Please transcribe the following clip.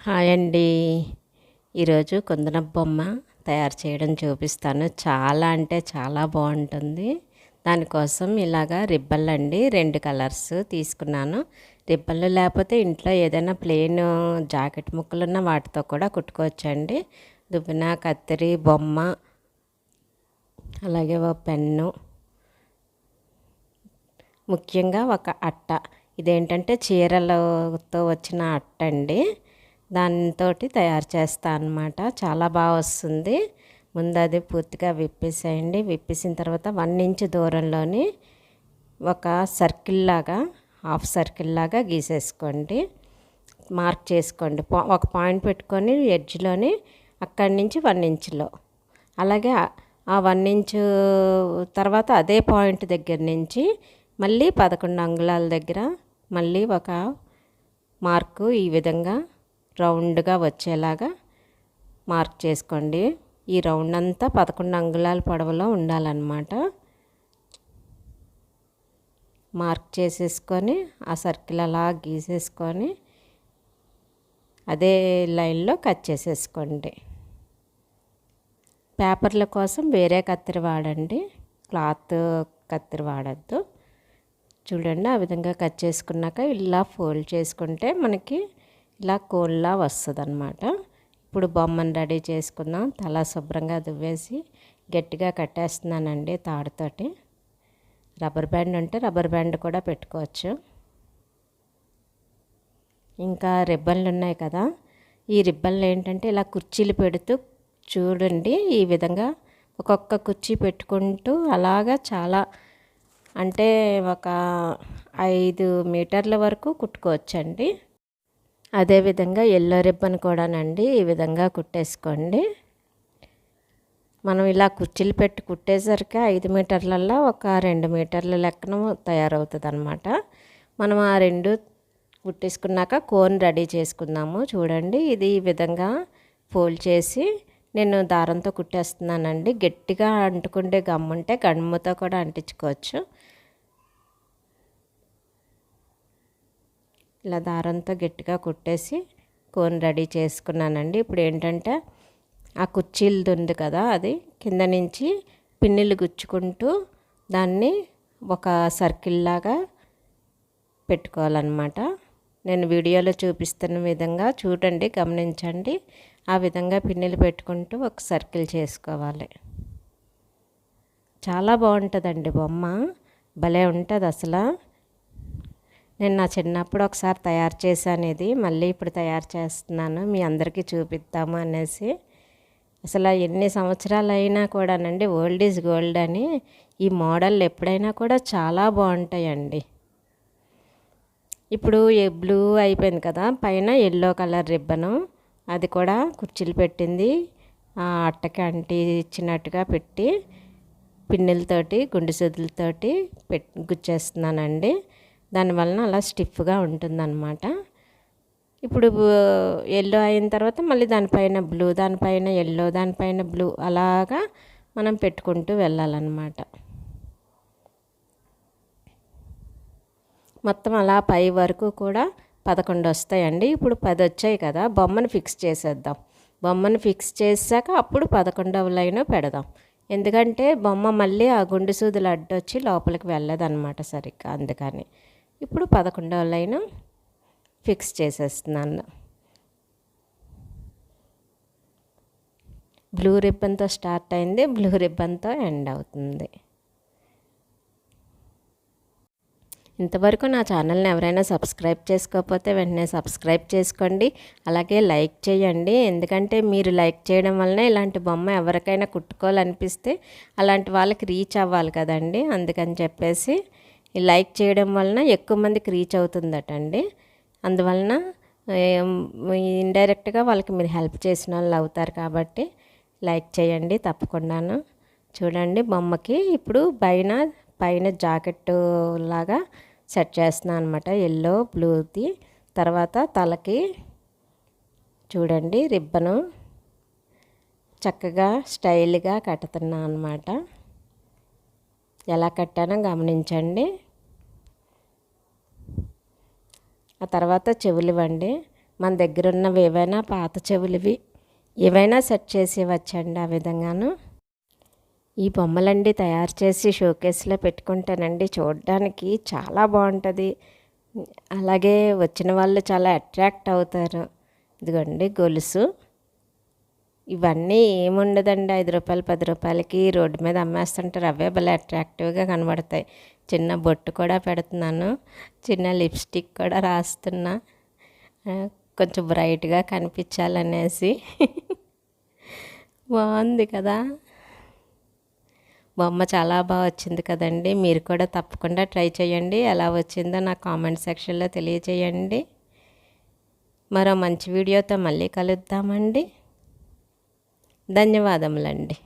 Hi అండి. ఈరోజు కుందన బొమ్మ తయారు చేయడం చూపిస్తాను. చాలా అంటే చాలా బాగుంటుంది. దానికోసం ఇలాగా రిబ్బన్లు అండి 2 కలర్స్ తీసుకున్నాను. రిబ్బన్లు లేకపోతే ఇంట్లో ఏదైనా ప్లెయిన్ జాకెట్ ముక్కలున్న వాటితో కూడా కుట్టుకోవచ్చండి. దువ్వెన, కత్తిరి, బొమ్మ, అలాగే ఒక పెన్ను, ముఖ్యంగా ఒక అట్ట. ఇదేంటంటే చీరలతో వచ్చిన అట్ట అండి. దాంతో తయారు చేస్తాను అన్నమాట. చాలా బాగా వస్తుంది. ముందు అది పూర్తిగా విప్పేసేయండి. విప్పేసిన తర్వాత 1 ఇంచ్ దూరంలోని ఒక సర్కిల్ లాగా, హాఫ్ సర్కిల్ లాగా గీసేసుకోండి. మార్క్ చేసుకోండి. ఒక పాయింట్ పెట్టుకొని ఎడ్జ్లోని అక్కడి నుంచి 1 ఇంచ్లో, అలాగే ఆ 1 ఇంచ్ తర్వాత అదే పాయింట్ దగ్గర నుంచి మళ్ళీ 11 అంగుళాల దగ్గర మళ్ళీ ఒక మార్కు ఈ విధంగా రౌండ్గా వచ్చేలాగా మార్క్ చేసుకోండి. ఈ రౌండ్ అంతా 11 అంగుళాల పొడవులో ఉండాలన్నమాట. మార్క్ చేసేసుకొని ఆ సర్కిల్ అలా గీసేసుకొని అదే లైన్లో కట్ చేసేసుకోండి. పేపర్ల కోసం వేరే కత్తిరి వాడండి, క్లాత్ కత్తిరి వాడద్దు. చూడండి, ఆ విధంగా కట్ చేసుకున్నాక ఇలా ఫోల్డ్ చేసుకుంటే మనకి ఇలా కోన్లా వస్తుంది అన్నమాట. ఇప్పుడు బొమ్మను రెడీ చేసుకుందాం. తల శుభ్రంగా దువ్వేసి గట్టిగా కట్టేస్తున్నానండి తాడుతోటి. రబ్బర్ బ్యాండ్ ఉంటే రబ్బర్ బ్యాండ్ కూడా పెట్టుకోవచ్చు. ఇంకా రిబ్బన్లు ఉన్నాయి కదా, ఈ రిబ్బన్లు ఏంటంటే ఇలా కుర్చీలు పెడుతూ చూడండి, ఈ విధంగా ఒక్కొక్క కుర్చీ పెట్టుకుంటూ అలాగా చాలా అంటే ఒక 5 మీటర్ల వరకు కుట్టుకోవచ్చండి. అదేవిధంగా ఎల్లో రిబ్బన్ కూడానండి ఈ విధంగా కుట్టేసుకోండి. మనం ఇలా కుర్చీలు పెట్టి కుట్టేసరికి 5 మీటర్లలో ఒక 2 మీటర్ల లెక్కన తయారవుతుంది అన్నమాట. మనం ఆ 2 కుట్టేసుకున్నాక కోన్ రెడీ చేసుకుందాము. చూడండి, ఇది ఈ విధంగా ఫోల్డ్ చేసి నేను దారంతో కుట్టేస్తున్నానండి. గట్టిగా అంటుకుంటే గమ్ముంటే గమ్ముతో కూడా అంటించుకోవచ్చు. ఇలా దారంతో గట్టిగా కుట్టేసి కోన్ రెడీ చేసుకున్నానండి. ఇప్పుడు ఏంటంటే ఆ కుర్చీలది ఉంది కదా, అది కింద నుంచి పిన్నులు గుచ్చుకుంటూ దాన్ని ఒక సర్కిల్ లాగా పెట్టుకోవాలన్నమాట. నేను వీడియోలో చూపిస్తున్న విధంగా చూడండి, గమనించండి. ఆ విధంగా పిన్నులు పెట్టుకుంటూ ఒక సర్కిల్ చేసుకోవాలి. చాలా బాగుంటుందండి బొమ్మ, భలే ఉంటుంది అసలు. నేను నా చిన్నప్పుడు ఒకసారి తయారు చేశాను, ఇది మళ్ళీ ఇప్పుడు తయారు చేస్తున్నాను మీ అందరికీ చూపిద్దాము అనేసి. అసలు ఎన్ని సంవత్సరాలు అయినా కూడానండి, ఓల్డ్ ఈజ్ గోల్డ్ అని ఈ మోడల్ ఎప్పుడైనా కూడా చాలా బాగుంటాయండి. ఇప్పుడు బ్లూ అయిపోయింది కదా, పైన ఎల్లో కలర్ రిబ్బను, అది కూడా కుర్చీలు పెట్టింది ఆ అట్టకి అంటి ఇచ్చినట్టుగా పెట్టి పిన్నులతోటి గుండు సూదులతోటి గుచ్చేస్తున్నానండి. దానివలన అలా స్టిఫ్గా ఉంటుందన్నమాట. ఇప్పుడు ఎల్లో అయిన తర్వాత మళ్ళీ దానిపైన బ్లూ, దానిపైన ఎల్లో, దానిపైన బ్లూ, అలాగా మనం పెట్టుకుంటూ వెళ్ళాలన్నమాట. మొత్తం అలా పై వరకు కూడా 11 వస్తాయండి. ఇప్పుడు 10 వచ్చాయి కదా, బొమ్మను ఫిక్స్ చేసేద్దాం. బొమ్మను ఫిక్స్ చేశాక అప్పుడు 11వ లైన్ పెడదాం. ఎందుకంటే బొమ్మ మళ్ళీ ఆ గుండు సూదులు అడ్డొచ్చి లోపలికి వెళ్ళదన్నమాట సరిగ్గా, అందుకని. ఇప్పుడు 11వ లైన్ ఫిక్స్ చేసేస్తున్నాను. బ్లూ రిబ్బన్తో స్టార్ట్ అయింది, బ్లూ రిబ్బన్తో ఎండ్ అవుతుంది. ఇంతవరకు నా ఛానల్ని ఎవరైనా సబ్స్క్రైబ్ చేసుకోకపోతే వెంటనే సబ్స్క్రైబ్ చేసుకోండి. అలాగే లైక్ చేయండి, ఎందుకంటే మీరు లైక్ చేయడం వలన ఇలాంటి బొమ్మ ఎవరికైనా కుట్టుకోవాలనిపిస్తే అలాంటి వాళ్ళకి రీచ్ అవ్వాలి కదండి. అందుకని చెప్పేసి లైక్ చేయడం వలన ఎక్కువ మందికి రీచ్ అవుతుందటండి. అందువలన ఇండైరెక్ట్గా వాళ్ళకి మీరు హెల్ప్ చేసిన వాళ్ళు అవుతారు కాబట్టి లైక్ చేయండి తప్పకుండాను. చూడండి, బొమ్మకి ఇప్పుడు పైన జాకెట్ లాగా సెట్ చేస్తున్నాను అనమాట, ఎల్లో బ్లూది. తర్వాత తలకి చూడండి రిబ్బను చక్కగా స్టైల్గా కట్టుతున్నాను అనమాట. ఎలా కట్టానో గమనించండి. ఆ తర్వాత చెవులు ఇవ్వండి. మన దగ్గర ఉన్నవి ఏవైనా పాత చెవులవి ఏవైనా సెట్ చేసి ఇవ్వచ్చండి. ఆ విధంగాను ఈ బొమ్మలండి తయారు చేసి షోకేస్లో పెట్టుకుంటానండి. చూడడానికి చాలా బాగుంటుంది. అలాగే వచ్చిన వాళ్ళు చాలా అట్రాక్ట్ అవుతారు. ఇదిగోండి గొలుసు. ఇవన్నీ ఏముండదండి, 5 రూపాయలు 10 రూపాయలకి రోడ్డు మీద అమ్మేస్తుంటారు. అవే భలే అట్రాక్టివ్గా కనబడతాయి. చిన్న బొట్టు కూడా పెడుతున్నాను, చిన్న లిప్స్టిక్ కూడా రాస్తున్నా, కొంచెం బ్రైట్గా కనిపించాలనేసి. బాగుంది కదా, బొమ్మ చాలా బాగా వచ్చింది కదండి. మీరు కూడా తప్పకుండా ట్రై చేయండి. ఎలా వచ్చిందో నా కామెంట్ సెక్షన్లో తెలియచేయండి. మరో మంచి వీడియోతో మళ్ళీ కలుద్దామండి. ధన్యవాదములండి.